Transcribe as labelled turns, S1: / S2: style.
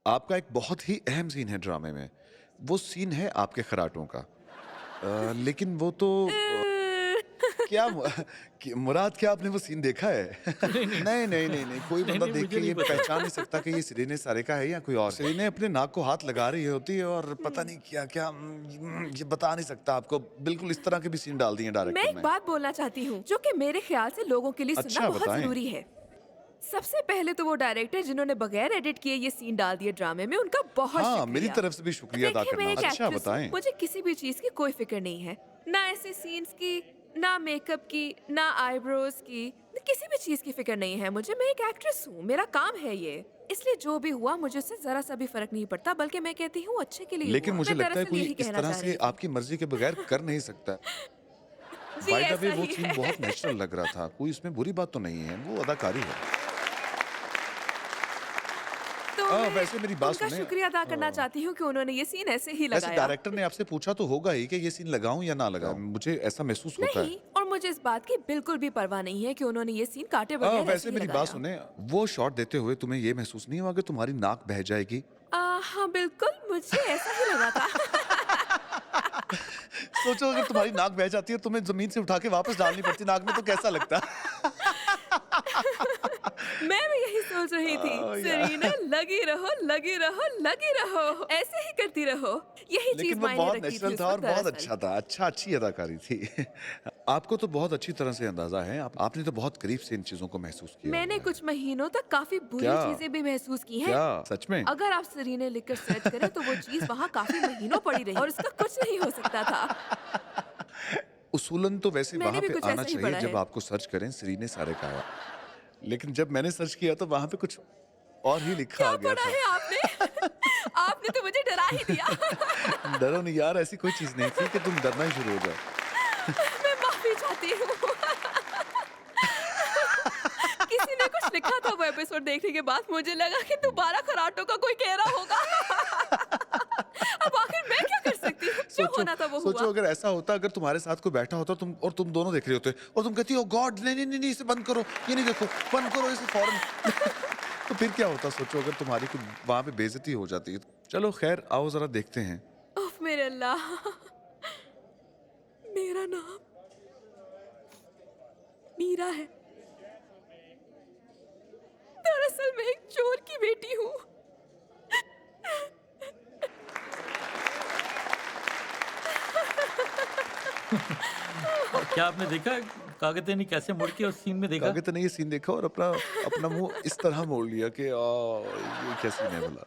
S1: आपका एक बहुत ही अहम सीन है ड्रामे में। वो सीन है आपके खर्राटों का। लेकिन वो तो क्या मु मुराद, क्या आपने वो सीन देखा है?
S2: नहीं, नहीं।
S1: नहीं, नहीं, नहीं, नहीं, कोई
S2: नहीं,
S1: बंदा
S2: नहीं,
S1: देख
S2: मुझे
S1: के
S2: नहीं
S1: ये
S2: पता।
S1: पहचान नहीं सकता कि ये सिरीने सारिका है या कोई और है। सिरीने अपने नाक को हाथ लगा रही होती है और पता नहीं क्या-क्या ये बता नहीं सकता आपको। बिल्कुल इस तरह के भी सीन डाल दिए
S3: मैं
S1: डायरेक्टर
S3: एक
S1: ने।
S3: बात बोलना चाहती हूँ जो कि मेरे ख्याल से लोगों के लिए सुनना
S1: अच्छा,
S3: बहुत
S1: बताएँ।
S3: जरूरी है। सबसे पहले तो वो डायरेक्टर जिन्होंने बगैर एडिट किए ये सीन डाल दिए ड्रामे में, उनका बहुत
S1: हाँ, मेरी
S3: शुक्रिया।
S1: तरफ से भी शुक्रिया अदा
S3: देखिए, मैं
S1: करना।
S3: एक
S1: अच्छा,
S3: एक्ट्रेस हूँ,
S1: बताएँ।
S3: मुझे किसी भी चीज की कोई फिक्र नहीं है। ना ऐसे सीन्स की, ना मेकअप की, ना आईब्रोज की, किसी भी चीज की फिक्र नहीं है मुझे। मैं एक एक्ट्रेस हूँ, मेरा काम है ये। इसलिए जो भी हुआ मुझे उससे जरा सा भी फर्क नहीं पड़ता, बल्कि मैं कहती हूँ अच्छे के लिए
S1: लेकिन
S3: हुआ।
S1: मुझे
S3: मैं
S1: लगता है
S3: दरअसल
S1: कोई
S3: यही
S1: इस
S3: कहना
S1: तरह
S3: चाह
S1: से
S3: रही थी।
S1: आपकी मर्ज़ी के बगैर कर नहीं सकता।
S3: जी,
S1: बाय द वे
S3: ऐसा
S1: वो
S3: ही
S1: सीन
S3: है।
S1: बहुत नेचुरल लग रहा था, कोई इसमें बुरी बात तो नहीं है, वो अदाकारी है।
S3: तो मैं
S1: वैसे मेरी बात
S3: उनका
S1: सुने।
S3: शुक्रिया अदा करना चाहती हूँ कि उन्होंने ये सीन ऐसे ही
S1: वैसे
S3: लगाया।
S1: डायरेक्टर ने आपसे पूछा तो होगा ही कि ये सीन लगाऊँ या ना लगाऊँ? मुझे ऐसा महसूस होता है।
S3: नहीं, और मुझे इस बात की बिल्कुल भी परवाह नहीं है कि उन्होंने ये सीन काटे बगैर ऐसे
S1: वैसे
S3: ही
S1: मेरी बात
S3: लगाया।
S1: सुने, वो शॉट देते हुए तुम्हें ये महसूस नहीं हुआ कि तुम्हारी नाक बह जाएगी?
S3: हाँ, बिल्कुल, मुझे ऐसा ही लगा था।
S1: सोचो अगर तुम्हारी नाक बह जाती है, तुम्हें ज़मीन से उठा के वापस डालनी पड़ती नाक में तो कैसा लगता?
S3: मैं भी यही सोच रही थी।
S1: यार।
S3: सरीना, लगी रहो, लगी रहो, लगी रहो, ऐसे ही करती रहो। यही चीज
S1: लेकिन वो
S3: मायने
S1: बहुत
S3: रखती थी
S1: नेचुरल
S3: उस
S1: था और
S3: वक्त
S1: बहुत
S3: दरअसल।
S1: अच्छा था। अच्छी अदाकारी थी। आपको तो बहुत अच्छी तरह से अंदाज़ा है। आपने तो बहुत करीब से इन चीज़ों को महसूस किया
S3: मैंने
S1: हुआ है।
S3: कुछ महीनों तक काफी बुरी
S1: क्या?
S3: चीजें भी महसूस की हैं।
S1: क्या? सच में?
S3: अगर आप सरीने लिखकर सर्च करें तो वो चीज वहाँ काफी महीनों पड़ी रही और उसका कुछ नहीं हो सकता था।
S1: उसूलन तो वैसे
S3: मैंने
S1: वहाँ
S3: भी
S1: पे
S3: कुछ
S1: आना
S3: ऐसा ही
S1: चाहिए
S3: पढ़ा
S1: जब
S3: है।
S1: आपको सर्च करें सीरीने सारे काया। लेकिन जब मैंने सर्च किया तो वहाँ पे कुछ और ही लिखा आ
S3: क्या
S1: गया
S3: पढ़ा
S1: था।
S3: है आपने? आपने तो मुझे डरा ही दिया।
S1: डरो नहीं यार, ऐसी कोई चीज़ नहीं थी कि तुम डरना ही शुरू हो जाओ।
S3: मैं माफी चाहती हूँ। किसी ने कुछ लिखा था वो एपिसोड देखने के बाद, मुझे लगा कि दोबारा खराटों का कोई कह रहा होगा। अब आखिर मैं क्या कर सकती हूँ? जो
S1: सोचो
S3: होना था वो
S1: सोचो
S3: हुआ।
S1: अगर ऐसा होता, अगर तुम्हारे साथ कोई बैठा होता तुम दोनों देख रहे होते और तुम कहती हो गॉड नहीं नहीं नहीं नहीं, इसे बंद करो, ये नहीं देखो, बंद करो इसे फौरन। तो फिर क्या होता सोचो, अगर तुम्हारी कोई वहां पे बेइज्जती हो जाती है। चलो खैर, आओ जरा देखते हैं।
S3: उफ मेरे अल्लाह, मेरा नाम मीरा है। दरअसल मैं एक चोर की बेटी हूँ।
S2: और क्या आपने देखा कागते ने कैसे मुड़ के उस सीन में देखा?
S1: कागज ने ये सीन देखा और अपना अपना मुंह इस तरह मोड़ लिया कि ये क्या सीन है भला।